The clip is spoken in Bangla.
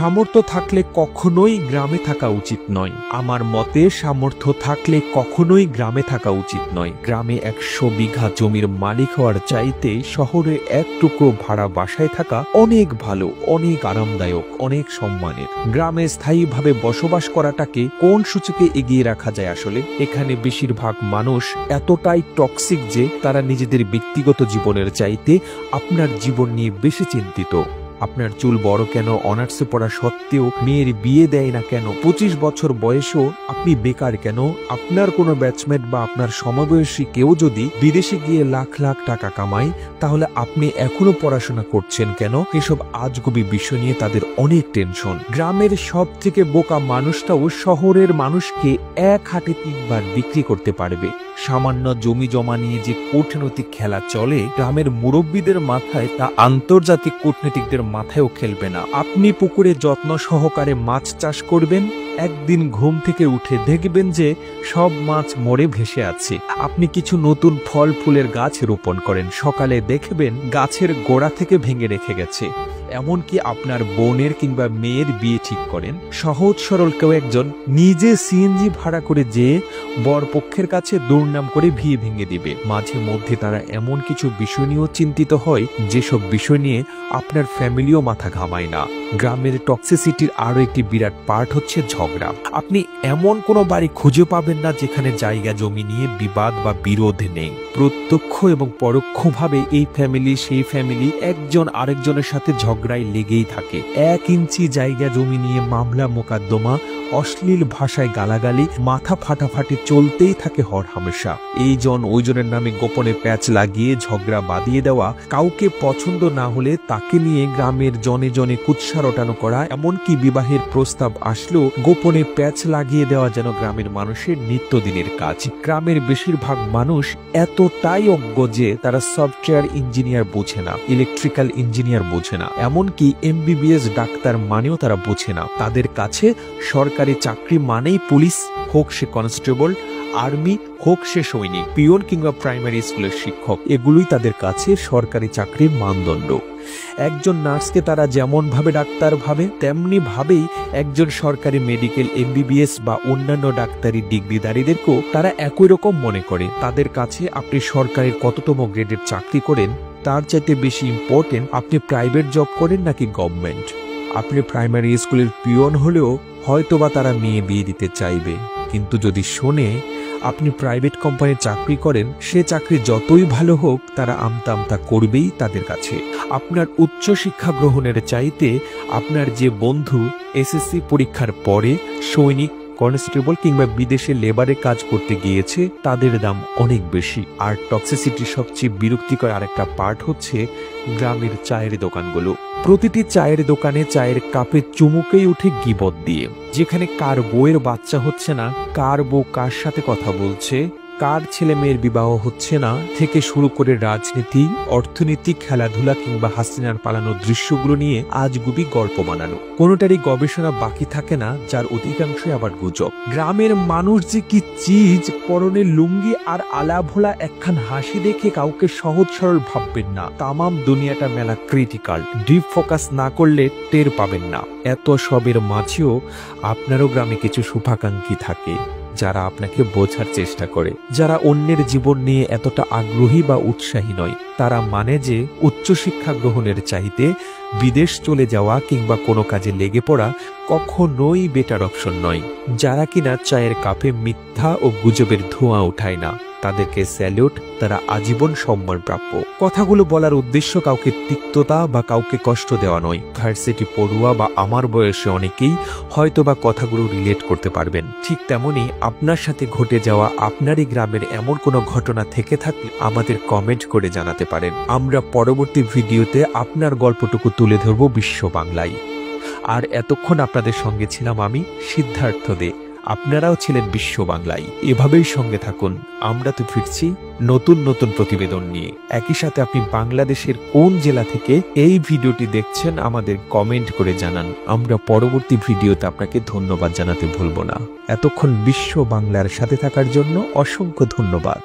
সামর্থ্য থাকলে কখনোই গ্রামে থাকা উচিত নয়। আমার মতে সামর্থ্য থাকলে কখনোই গ্রামে থাকা উচিত নয়। গ্রামে 100 বিঘা জমির মালিক হওয়ার চাইতে শহরে এক টুকরো ভাড়া বাসায় থাকা অনেক ভালো, অনেক আরামদায়ক, অনেক সম্মানের। গ্রামে স্থায়ীভাবে বসবাস করাটাকে কোন সূচকে এগিয়ে রাখা যায়? আসলে এখানে বেশিরভাগ মানুষ এতটাই টক্সিক যে তারা নিজেদের ব্যক্তিগত জীবনের চাইতে আপনার জীবন নিয়ে বেশি চিন্তিত। আপনার চুল বড় কেন, অনার্সে পড়া সত্ত্বেও মেয়ের বিয়ে দেয় না কেন, 25 বছর বয়সেও আপনি বেকার কেন, আপনার কোনো ব্যাচমেট বা আপনার সমবয়সী কেউ যদি বিদেশে গিয়ে লাখ লাখ টাকা কামায় তাহলে আপনি এখনো পড়াশোনা করছেন কেন? এসব আজগুবি বিষয় নিয়ে তাদের অনেক টেনশন। গ্রামের সব থেকে বোকা মানুষটাও শহরের মানুষকে এক হাটে 3 বার বিক্রি করতে পারবে। সামান্য জমি জমা নিয়ে যে কূটনৈতিক খেলা চলে গ্রামের মুরব্বীদের মাথায়, তা আন্তর্জাতিক কূটনীতিকদের মাথায়ও খেলবে না। আপনি পুকুরে যত্ন সহকারে মাছ চাষ করবেন, একদিন ঘুম থেকে উঠে দেখবেন যে সব মাছ মরে ভেসে আছে। আপনি কিছু নতুন ফল ফুলের গাছ রোপণ করেন, সকালে দেখবেন গাছের গোড়া থেকে ভেঙে রেখে গেছে। এমনকি আপনার বোনের কিংবা মেয়ের বিয়ে ঠিক করেন, সহজ সরল কেউ একজন নিজে সিএনজি ভাড়া করে যেয়ে বরপক্ষের কাছে দুর্নাম করে বিয়ে ভেঙে দিবে। মাঝে মধ্যে তারা এমন কিছু বিষয় নিয়েও চিন্তিত হয় যেসব বিষয় নিয়ে আপনার ফ্যামিলিও মাথা ঘামায় না। গ্রামের টক্সিসিটির আরো একটি বিরাট পার্ট হচ্ছে ঝগড়া। আপনি এমন কোনো বাড়ি খুঁজে পাবেন না যেখানে জায়গা জমি নিয়ে বিবাদ বা বিরোধ নেই। প্রত্যক্ষ এবং পরোক্ষভাবে এই ফ্যামিলি সেই ফ্যামিলি একজন আরেকজনের সাথে ঝগড়ায় লেগেই থাকে। 1 ইঞ্চি জায়গা জমি নিয়ে মামলা মোকদ্দমা, অশ্লীল ভাষায় গালাগালি, মাথা ফাটাফাটি চলতেই থাকে হরহামেশা। এইজন ওইজনের নামে গোপনে প্যাচ লাগিয়ে ঝগড়া বাঁধিয়ে দেওয়া, কাউকে পছন্দ না হলে তাকে নিয়ে গ্রামের জনে জনে কুৎসা রটানো করা, এমনকি বিবাহের প্রস্তাব আসলেও গোপনে প্যাচ লাগিয়ে দেওয়া যেন গ্রামের মানুষের নিত্যদিনের কাজ। গ্রামের বেশিরভাগ মানুষ এতটাই অজ্ঞ যে তারা সফটওয়্যার ইঞ্জিনিয়ার বোঝে না, ইলেকট্রিক্যাল ইঞ্জিনিয়ার বোঝে না, এমনকি MBBS ডাক্তার মানেও তারা বোঝে না। তাদের কাছে সরকারি চাকরি মানেই পুলিশ হোক সে কনস্টেবল, আর্মি হোক সে সৈনিক, পিয়ন কিংবা প্রাইমারি স্কুলের শিক্ষক, এগুলোই তাদের কাছে সরকারি চাকরির মানদণ্ড। একজন নার্সকে তারা যেমন ভাবে ডাক্তার ভাবে, তেমনি ভাবেই একজন সরকারি মেডিকেল MBBS বা অন্যান্য ডাক্তারি ডিগ্রিধারীদেরকেও তারা একই রকম মনে করে। তাদের কাছে আপনি সরকারের কততম গ্রেডের চাকরি করেন তার চাইতে বেশি ইম্পর্টেন্ট আপনি প্রাইভেট জব করেন নাকি গভর্নমেন্ট। আপনি প্রাইমারি স্কুলের পিয়ন হলেও হয়তোবা তারা মেয়ে বিয়ে দিতে চাইবে, কিন্তু যদি শোনে আপনি প্রাইভেট কোম্পানির চাকরি করেন, সে চাকরি যতই ভালো হোক তারা আমতা আমতা করবেই তাদের কাছে। আপনার উচ্চ শিক্ষা গ্রহণের চাইতে আপনার যে বন্ধু SSC পরীক্ষার পরে সৈনিক, কনস্টেবল কিংবা বিদেশে লেবারে কাজ করতে গিয়েছে তাদের দাম অনেক বেশি। আর টক্সিসিটির সবচেয়ে বিরক্তিকর আরেকটা পার্ট হচ্ছে গ্রামের চায়ের দোকানগুলো। প্রতিটি চায়ের দোকানে চায়ের কাপে চুমুকেই উঠে গীবত দিয়ে, যেখানে কার বউয়ের বাচ্চা হচ্ছে না, কার বউ কার সাথে কথা বলছে, কার ছেলে মেয়ের বিবাহ হচ্ছে না থেকে শুরু করে রাজনীতি, অর্থনীতি, খেলাধুলা কিংবা হাসিনার পালানোর দৃশ্যগুলো নিয়ে আজগুবি গল্প বানানো। কোনোটারই গবেষণা বাকি থাকে না, যার অধিকাংশই আবার গুজব। গ্রামের মানুষ যে কি চিজ, পরনে লুঙ্গি আর আলা ভোলা একখান হাসি দেখে কাউকে সহজ সরল ভাববেন না। তামাম দুনিয়াটা মেলা ক্রিটিক্যাল, ডিপ ফোকাস না করলে টের পাবেন না। এত সবের মাঝেও আপনারও গ্রামে কিছু শুভাকাঙ্ক্ষী থাকে যারা আপনাকে বোঝার চেষ্টা করে, যারা অন্যের জীবন নিয়ে এতটা আগ্রহী বা উৎসাহী নয়। তারা মানে যে উচ্চশিক্ষা গ্রহণের চাইতে বিদেশ চলে যাওয়া কিংবা কোনো কাজে লেগে পড়া কখনোই বেটার অপশন নয়। যারা কিনা চায়ের কাপে মিথ্যা ও গুজবের ধোঁয়া উঠায় না, তাদেরকে স্যালুট, তারা আজীবন সম্মান প্রাপ্য। কথাগুলো বলার উদ্দেশ্য কাউকে তিক্ততা বা কাউকে কষ্ট দেওয়া নয়। ভার্সিটি পড়ুয়া বা আমার বয়সে অনেকেই হয়তো বা কথাগুলো রিলেট করতে পারবেন। ঠিক তেমনি আপনার সাথে ঘটে যাওয়া আপনারই গ্রামের এমন কোনো ঘটনা থেকে থাকলে আমাদের কমেন্ট করে জানাতে পারেন। আমরা পরবর্তী ভিডিওতে আপনার গল্পটুকু তুলে ধরব বিশ্ব বাংলায়। আর এতক্ষণ আপনাদের সঙ্গে ছিলাম আমি, সিদ্ধার্থ দে। আপনারাও ছিলেন বিশ্ব বাংলায়। এভাবেই সঙ্গে থাকুন, আমরা তো ফিরছি নতুন নতুন প্রতিবেদন নিয়ে। একই সাথে আপনি বাংলাদেশের কোন জেলা থেকে এই ভিডিওটি দেখছেন আমাদের কমেন্ট করে জানান। আমরা পরবর্তী ভিডিওতে আপনাকে ধন্যবাদ জানাতে ভুলব না। এতক্ষণ বিশ্ব বাংলার সাথে থাকার জন্য অসংখ্য ধন্যবাদ।